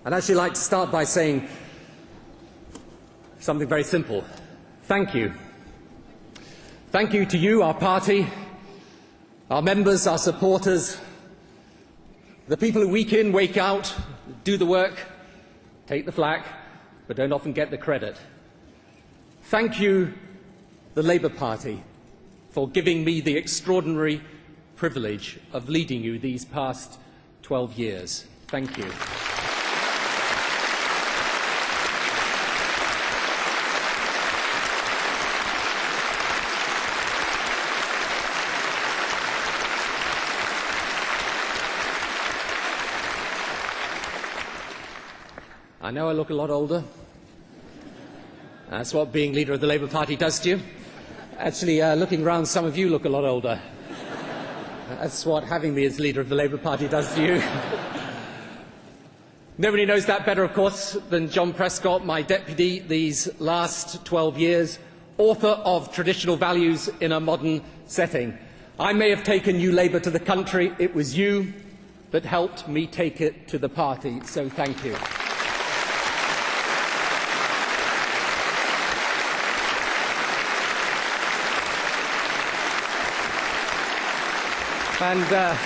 I'd actually like to start by saying something very simple. Thank you. Thank you to you, our party, our members, our supporters, the people who week in, week out, do the work, take the flak, but don't often get the credit. Thank you, the Labour Party, for giving me the extraordinary privilege of leading you these past 12 years. Thank you. I know I look a lot older. That's what being leader of the Labour Party does to you. Actually, looking around, some of you look a lot older. That's what having me as leader of the Labour Party does to you. Nobody knows that better, of course, than John Prescott, my deputy these last 12 years, author of Traditional Values in a Modern Setting. I may have taken New Labour to the country. It was you that helped me take it to the party, so thank you. And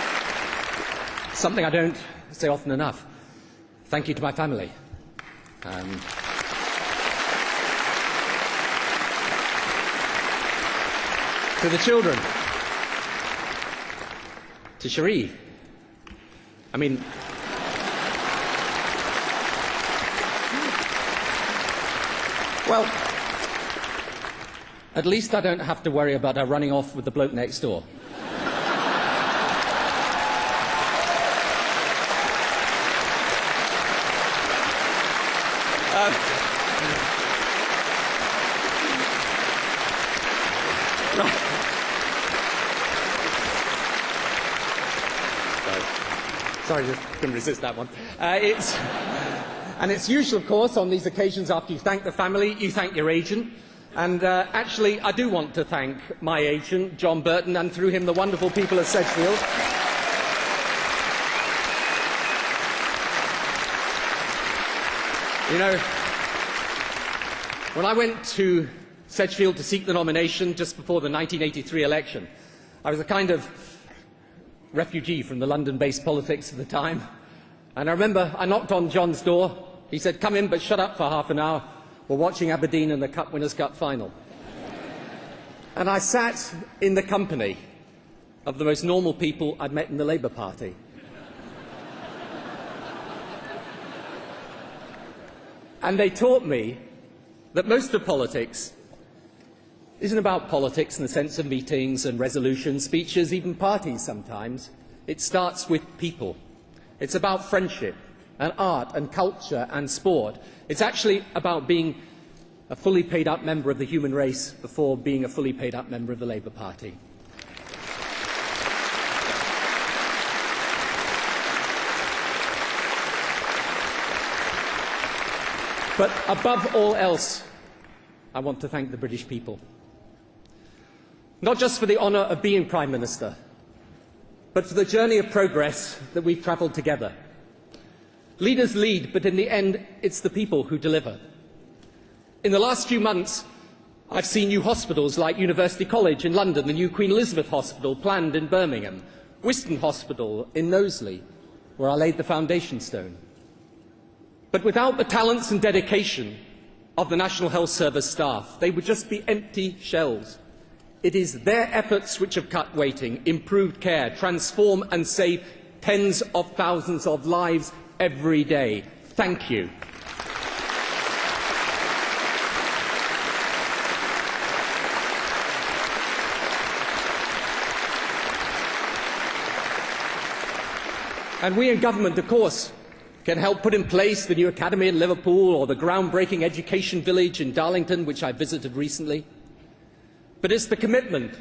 something I don't say often enough, thank you to my family. To the children. To Cherie. I mean, well, at least I don't have to worry about her running off with the bloke next door. Sorry, just couldn't resist that one. It's usual, of course, on these occasions after you thank the family, you thank your agent. And actually, I do want to thank my agent, John Burton, and through him the wonderful people of Sedgefield. You know, when I went to Sedgefield to seek the nomination just before the 1983 election, I was a kind of refugee from the London-based politics of the time. And I remember I knocked on John's door. He said, "Come in, but shut up for half an hour. We're watching Aberdeen in the Cup Winners' Cup final." And I sat in the company of the most normal people I'd met in the Labour Party. And they taught me that most of politics isn't about politics in the sense of meetings and resolutions, speeches, even parties sometimes. It starts with people. It's about friendship and art and culture and sport. It's actually about being a fully paid-up member of the human race before being a fully paid-up member of the Labour Party. But above all else, I want to thank the British people. Not just for the honour of being Prime Minister, but for the journey of progress that we've travelled together. Leaders lead, but in the end, it's the people who deliver. In the last few months, I've seen new hospitals like University College in London, the new Queen Elizabeth Hospital planned in Birmingham, Wiston Hospital in Knowsley, where I laid the foundation stone. But without the talents and dedication of the National Health Service staff, they would just be empty shells. It is their efforts which have cut waiting, improved care, transform and save tens of thousands of lives every day. Thank you. And we in government, of course, can help put in place the new academy in Liverpool or the groundbreaking education village in Darlington, which I visited recently. But it's the commitment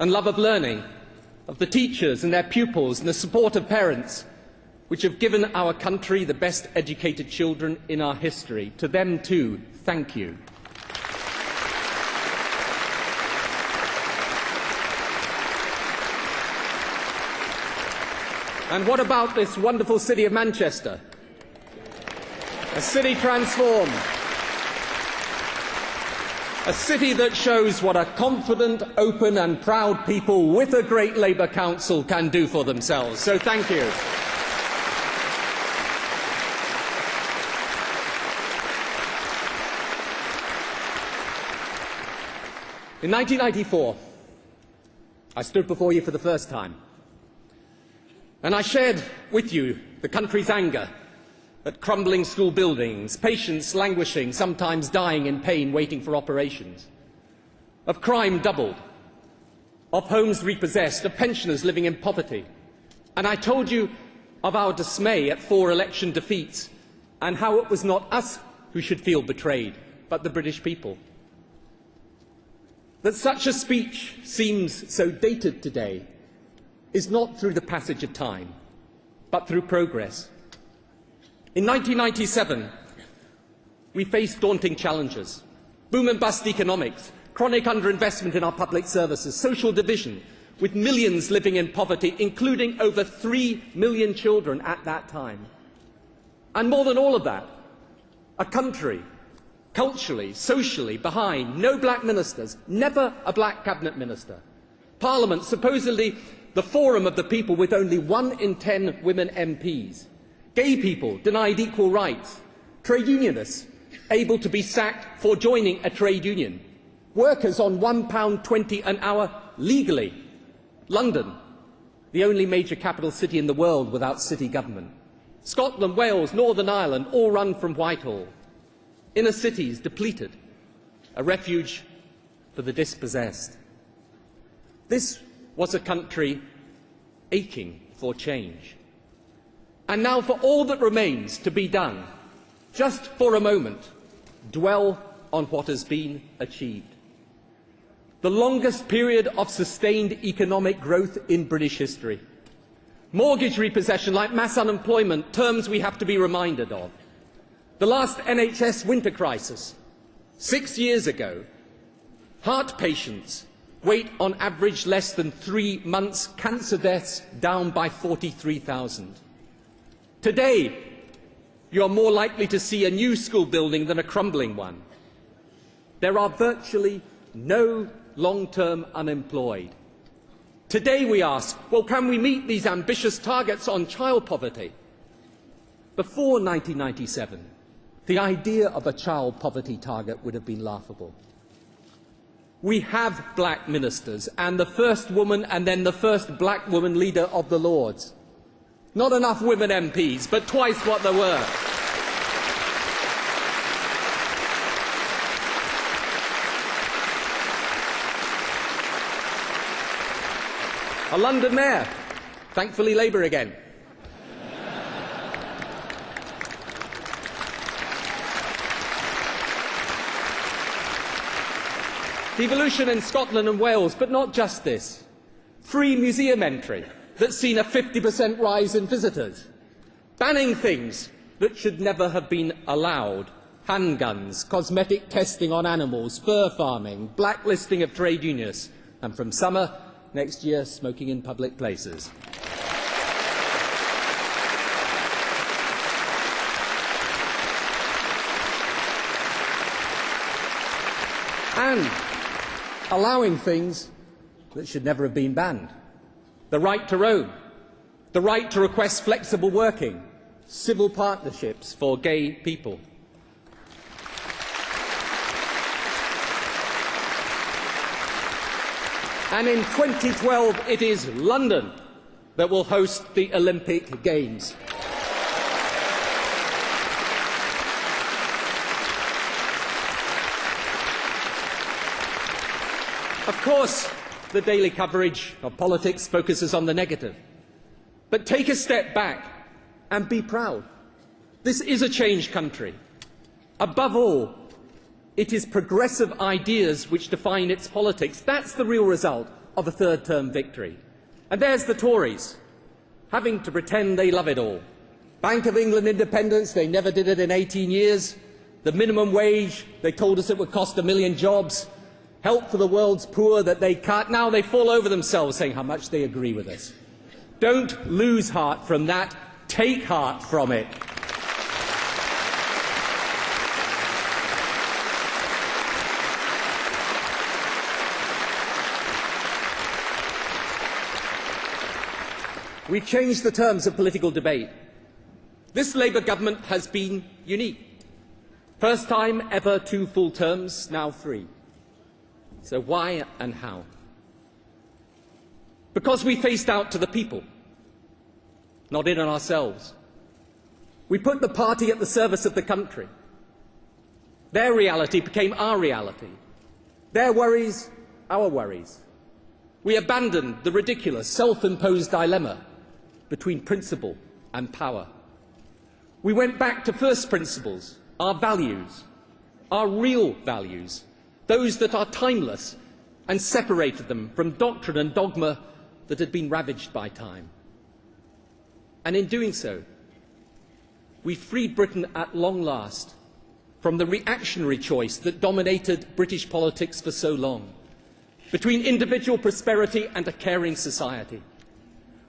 and love of learning of the teachers and their pupils and the support of parents which have given our country the best educated children in our history. To them too, thank you. And what about this wonderful city of Manchester? A city transformed. A city that shows what a confident, open and proud people with a great Labour Council can do for themselves. So thank you. In 1994, I stood before you for the first time, and I shared with you the country's anger at crumbling school buildings, patients languishing, sometimes dying in pain, waiting for operations, of crime doubled, of homes repossessed, of pensioners living in poverty. And I told you of our dismay at 4 election defeats and how it was not us who should feel betrayed, but the British people. That such a speech seems so dated today is not through the passage of time, but through progress. In 1997, we faced daunting challenges: boom and bust economics, chronic underinvestment in our public services, social division, with millions living in poverty, including over 3 million children at that time. And more than all of that, a country culturally, socially behind, no black ministers, never a black cabinet minister. Parliament, supposedly the forum of the people, with only 1 in 10 women MPs. Gay people denied equal rights. Trade unionists able to be sacked for joining a trade union. Workers on £1.20 an hour legally. London, the only major capital city in the world without city government. Scotland, Wales, Northern Ireland, all run from Whitehall. Inner cities depleted, a refuge for the dispossessed. This was a country aching for change. And now, for all that remains to be done, just for a moment, dwell on what has been achieved. The longest period of sustained economic growth in British history. Mortgage repossession like mass unemployment, terms we have to be reminded of. The last NHS winter crisis, 6 years ago. Heart patients wait on average less than 3 months, cancer deaths down by 43,000. Today, you are more likely to see a new school building than a crumbling one. There are virtually no long-term unemployed. Today we ask, well, can we meet these ambitious targets on child poverty? Before 1997, the idea of a child poverty target would have been laughable. We have black ministers, and the first woman and then the first black woman leader of the Lords. Not enough women MPs, but twice what there were. A London mayor, thankfully Labour again. Devolution in Scotland and Wales, but not just this. Free museum entry that's seen a 50% rise in visitors. Banning things that should never have been allowed. Handguns, cosmetic testing on animals, fur farming, blacklisting of trade unionists, and from summer next year, smoking in public places. And allowing things that should never have been banned. The right to roam, the right to request flexible working, civil partnerships for gay people. And in 2012, it is London that will host the Olympic Games. Of course, the daily coverage of politics focuses on the negative. But take a step back and be proud. This is a changed country. Above all, it is progressive ideas which define its politics. That's the real result of a third-term victory. And there's the Tories, having to pretend they love it all. Bank of England independence, they never did it in 18 years. The minimum wage, they told us it would cost 1 million jobs. Help for the world's poor that they cut. Now they fall over themselves saying how much they agree with us. Don't lose heart from that. Take heart from it. We changed the terms of political debate. This Labour government has been unique. First time ever 2 full terms, now 3. So why and how? Because we faced out to the people, not in on ourselves. We put the party at the service of the country. Their reality became our reality. Their worries, our worries. We abandoned the ridiculous, self-imposed dilemma between principle and power. We went back to first principles, our values, our real values, those that are timeless, and separated them from doctrine and dogma that had been ravaged by time. And in doing so, we freed Britain at long last from the reactionary choice that dominated British politics for so long, between individual prosperity and a caring society.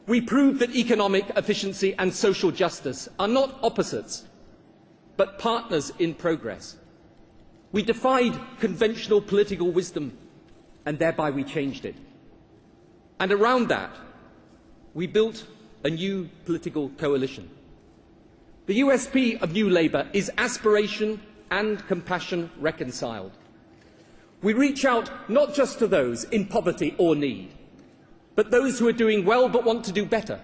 We proved that economic efficiency and social justice are not opposites, but partners in progress. We defied conventional political wisdom, and thereby we changed it. And around that, we built a new political coalition. The USP of New Labour is aspiration and compassion reconciled. We reach out not just to those in poverty or need, but those who are doing well but want to do better,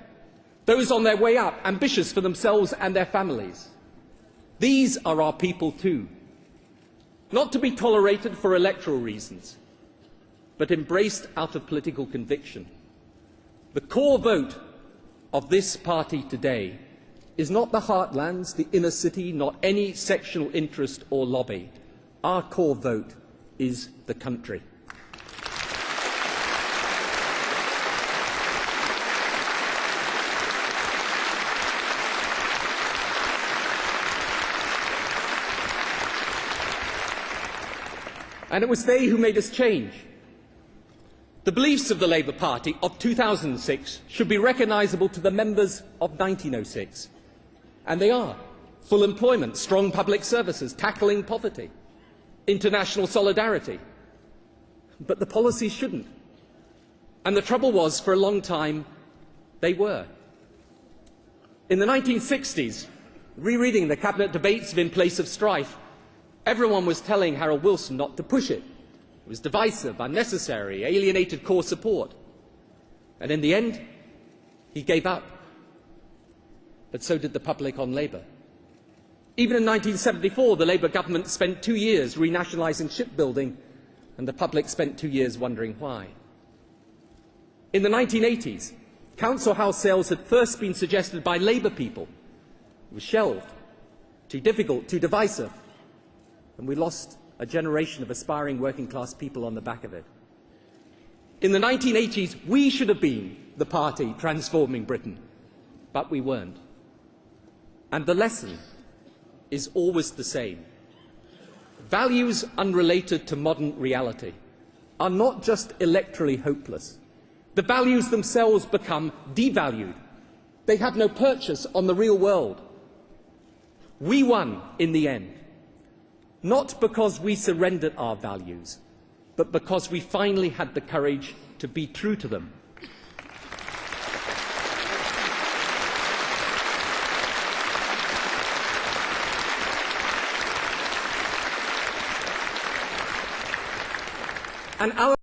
those on their way up, ambitious for themselves and their families. These are our people too, not to be tolerated for electoral reasons, but embraced out of political conviction. The core vote of this party today is not the heartlands, the inner city, not any sectional interest or lobby. Our core vote is the country. And it was they who made us change. The beliefs of the Labour Party of 2006 should be recognisable to the members of 1906. And they are full employment, strong public services, tackling poverty, international solidarity. But the policies shouldn't. And the trouble was, for a long time, they were. In the 1960s, rereading the cabinet debates of In Place of Strife, everyone was telling Harold Wilson not to push it. It was divisive, unnecessary, alienated core support. And in the end, he gave up. But so did the public on Labour. Even in 1974, the Labour government spent 2 years renationalising shipbuilding, and the public spent 2 years wondering why. In the 1980s, council house sales had first been suggested by Labour people. It was shelved, too difficult, too divisive, and we lost a generation of aspiring working-class people on the back of it. In the 1980s, we should have been the party transforming Britain, but we weren't. And the lesson is always the same. Values unrelated to modern reality are not just electorally hopeless. The values themselves become devalued. They have no purchase on the real world. We won in the end, not because we surrendered our values, but because we finally had the courage to be true to them. And our